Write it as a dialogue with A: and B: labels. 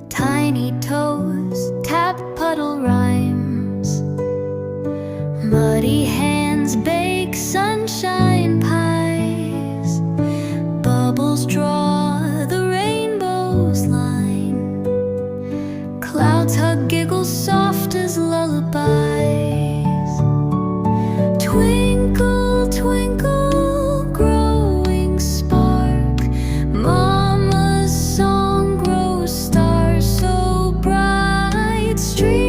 A: Tiny toes tap puddle rhymes. Muddy hands bake sunshine pies. Bubbles draw the rainbow's line. Clouds hug giggles soft as lullabies. Twinkle, twinkle, growing spark. Mama's song grows stars so bright. Stream